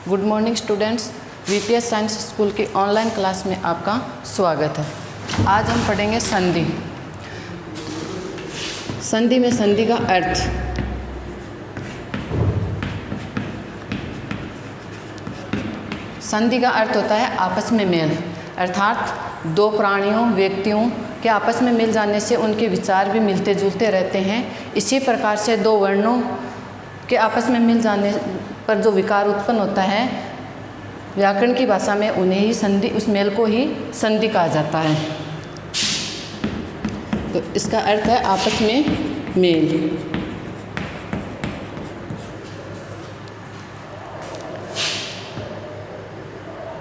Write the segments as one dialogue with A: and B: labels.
A: Good morning students, VPS science school की online class में आपका स्वागत है। आज हम पढ़ेंगे संधि। संधि में संधि का अर्थ। संधि का अर्थ होता है आपस में मेल, अर्थात दो प्राणियों व्यक्तियों के आपस में मिल जाने से उनके विचार भी मिलते जुलते रहते हैं। इसी प्रकार से दो वर्णों के आपस में मिल जाने पर जो विकार उत्पन्न होता है, व्याकरण की भाषा में उन्हें ही संधि, उस मेल को ही संधि कहा जाता है। तो इसका अर्थ है आपस में मेल।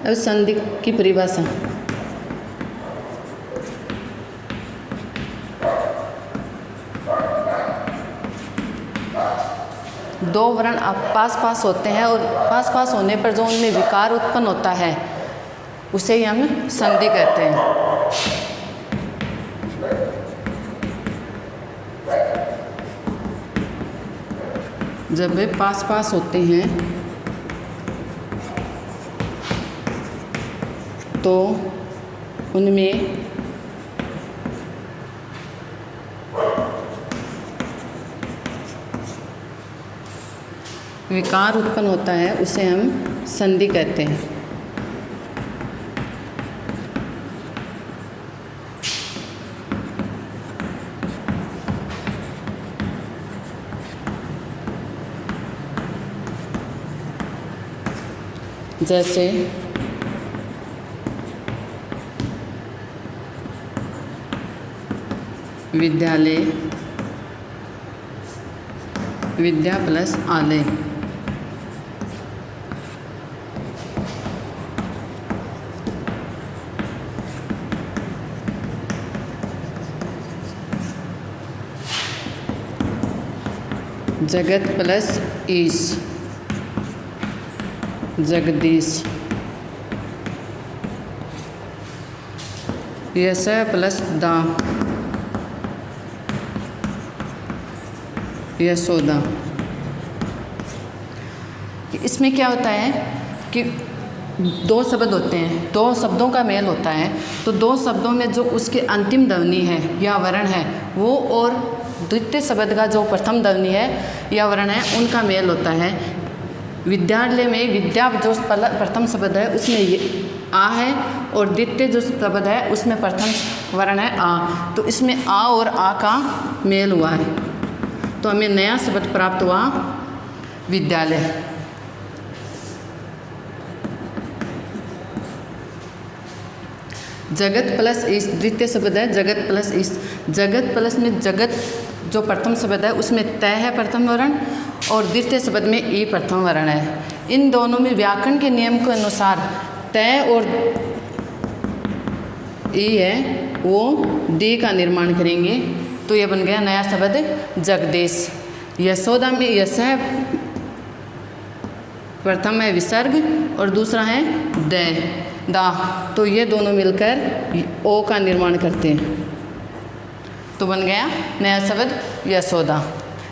A: अब संधि की परिभाषा। दो वर्ण पास पास होते हैं और पास पास होने पर जो उनमें विकार उत्पन्न होता है उसे ही हम संधि कहते हैं। जब वे पास पास होते हैं तो उनमें विकार उत्पन्न होता है, उसे हम संधि कहते हैं। जैसे विद्यालय, विद्या प्लस आलय। जगत प्लस ईश, जगदीश। यश प्लस दा, यशोदा। इसमें क्या होता है कि दो शब्द होते हैं, दो शब्दों का मेल होता है, तो दो शब्दों में जो उसके अंतिम ध्वनि है या वर्ण है वो और द्वितीय शब्द का जो प्रथम ध्वनि है या वर्ण है उनका मेल होता है। विद्यालय में विद्या जो प्रथम शब्द है उसमें ये आ है और द्वितीय जो शब्द है उसमें प्रथम वर्ण है आ, तो इसमें आ और आ का मेल हुआ है, तो हमें नया शब्द प्राप्त हुआ विद्यालय। जगत प्लस ईश, द्वितीय शब्द है जगत प्लस ईश। जगत प्लस में जगत जो प्रथम शब्द है उसमें तय है प्रथम वर्ण और द्वितीय शब्द में ई प्रथम वर्ण है। इन दोनों में व्याकरण के नियम के अनुसार तय और ई है वो डी का निर्माण करेंगे, तो ये बन गया नया शब्द जगदीश। यशोदा में यश है प्रथम है विसर्ग और दूसरा है दा, तो ये दोनों मिलकर ओ का निर्माण करते हैं, तो बन गया नया शब्द यशोदा।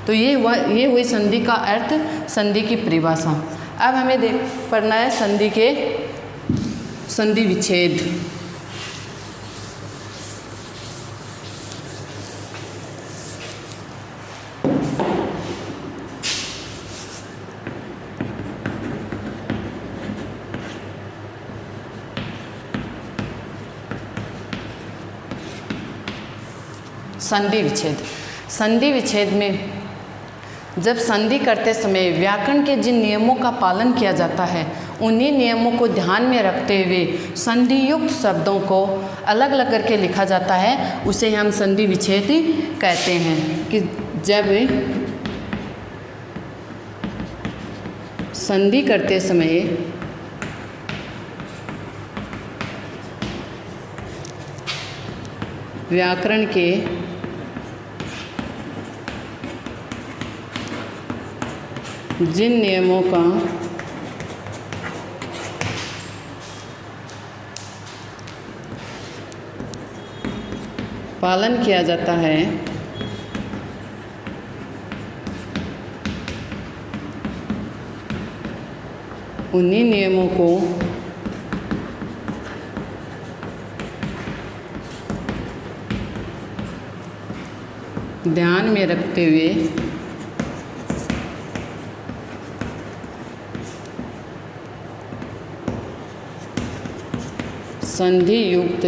A: तो ये हुई संधि का अर्थ, संधि की परिभाषा। अब हमें पढ़ना है संधि के संधि विच्छेद। संधि विच्छेद। संधि विच्छेद में जब संधि करते समय व्याकरण के जिन नियमों का पालन किया जाता है उन्हीं नियमों को ध्यान में रखते हुए संधि युक्त शब्दों को अलग अलग करके लिखा जाता है, उसे हम संधि विच्छेद कहते हैं। कि जब संधि करते समय व्याकरण के जिन नियमों का पालन किया जाता है उन्हीं नियमों को ध्यान में रखते हुए संधि युक्त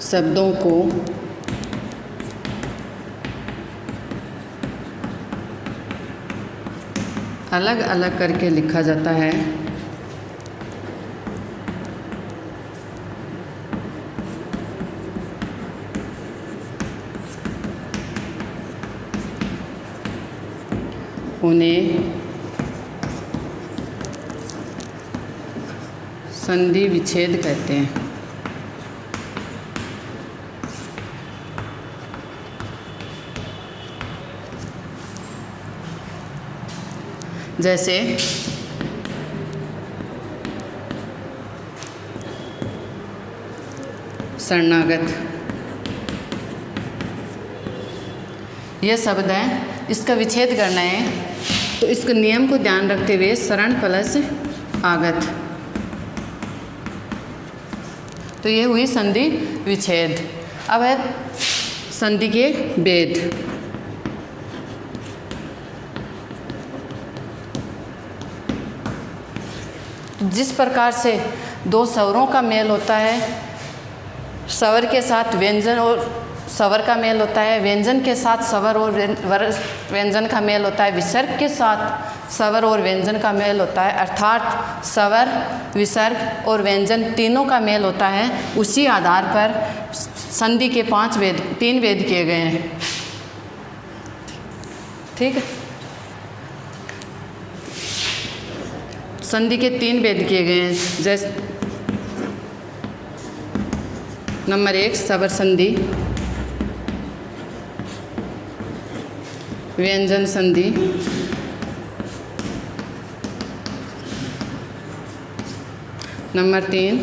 A: शब्दों को अलग अलग करके लिखा जाता है। उन्हें संधि विच्छेद कहते हैं। जैसे शरणागत, यह शब्द है, इसका विच्छेद करना है तो इसके नियम को ध्यान रखते हुए शरण प्लस आगत, तो ये हुई संधि विच्छेद। अब है संधि के भेद। जिस प्रकार से दो स्वरों का मेल होता है, स्वर के साथ व्यंजन और स्वर का मेल होता है, व्यंजन के साथ स्वर और व्यंजन का मेल होता है, विसर्ग के साथ स्वर और व्यंजन का मेल होता है, अर्थात स्वर, विसर्ग और व्यंजन तीनों का मेल होता है। उसी आधार पर संधि के 3 भेद किए गए हैं। ठीक है, संधि के 3 भेद किए गए हैं। जैसे नंबर 1 स्वर संधि, व्यंजन संधि, नंबर 3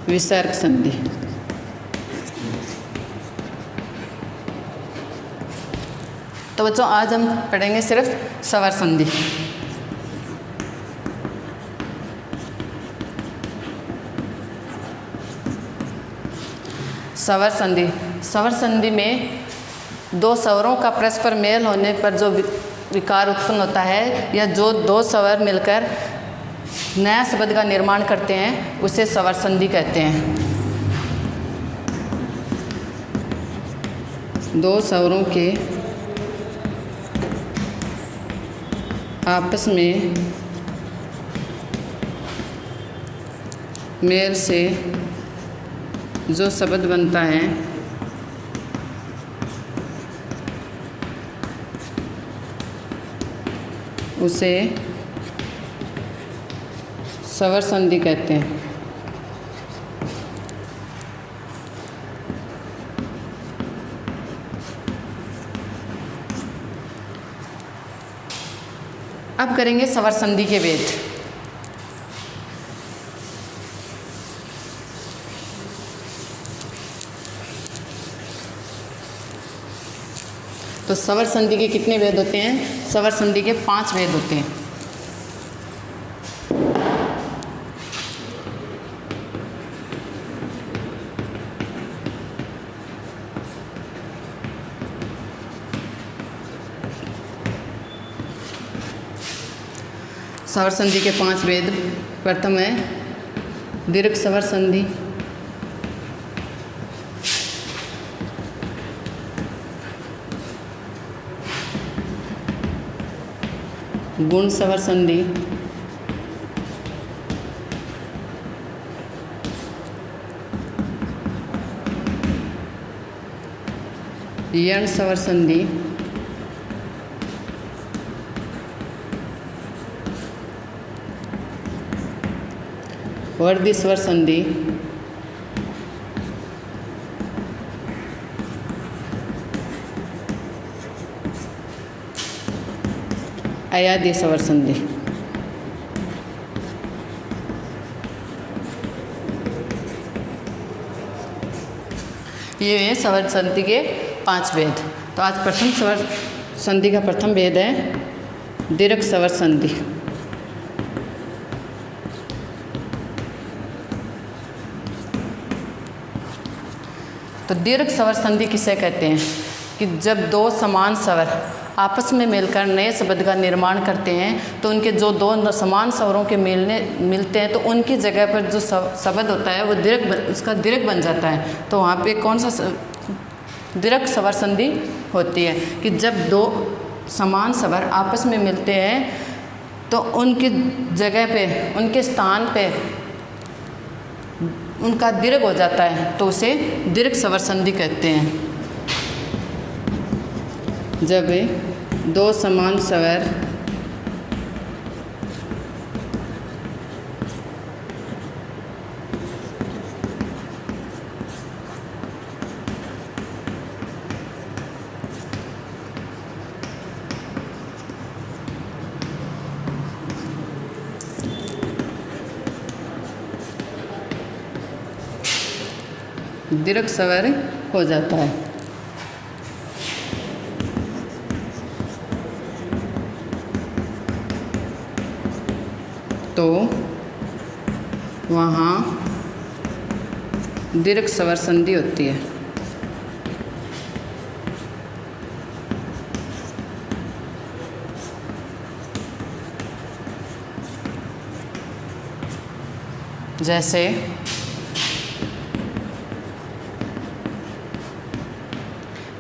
A: विसर्ग संधि। तो बच्चों आज हम पढ़ेंगे सिर्फ स्वर संधि। स्वर संधि, स्वर संधि में दो स्वरों का परस्पर मेल होने पर जो विकार उत्पन्न होता है या जो दो स्वर मिलकर नया शब्द का निर्माण करते हैं उसे स्वर संधि कहते हैं। दो स्वरों के आपस में मेल से जो शब्द बनता है उसे स्वर संधि कहते हैं। अब करेंगे स्वर संधि के भेद। तो स्वर संधि के कितने भेद होते हैं? स्वर संधि के 5 भेद होते हैं। स्वर संधि के 5 भेद। प्रथम है दीर्घ स्वर संधि, गुण स्वर संधि, यण स्वर संधि, वर्धी स्वर संधि, अयादी स्वर संधि। ये है स्वर संधि के 5 भेद। तो आज प्रथम स्वर संधि का प्रथम भेद है दीर्घ स्वर संधि। तो दीर्घ स्वर संधि किसे कहते हैं कि जब दो समान स्वर आपस में मिलकर नए शब्द का निर्माण करते हैं तो उनके जो दो समान स्वरों के मिलते हैं तो उनकी जगह पर जो शब्द होता है वो उसका दीर्घ बन जाता है। तो वहाँ पे कौन सा दीर्घ स्वर संधि होती है कि जब दो समान स्वर आपस में मिलते हैं तो उनकी जगह पे उनके स्थान पे उनका दीर्घ हो जाता है तो उसे दीर्घ स्वर संधि कहते हैं। जब दो समान स्वर दीर्घ स्वर हो जाता है। तो वहाँ दीर्घ स्वर संधि होती है। जैसे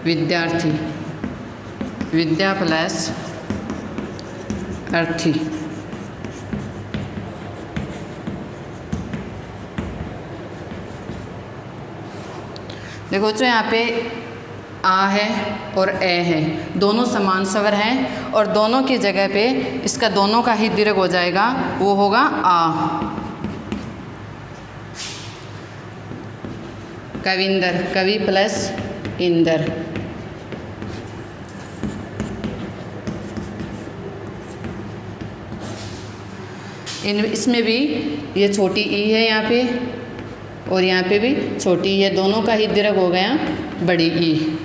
A: विद्यार्थी, विद्या प्लस अर्थी। देखो जो यहाँ पे आ है और ए है दोनों समान स्वर हैं और दोनों की जगह पे इसका दोनों का ही दीर्घ हो जाएगा, वो होगा आ। कविंदर, कवि प्लस इंदर। इसमें भी ये छोटी ई है यहाँ पे और यहाँ पे भी छोटी ई है, दोनों का ही दीर्घ हो गया बड़ी ई।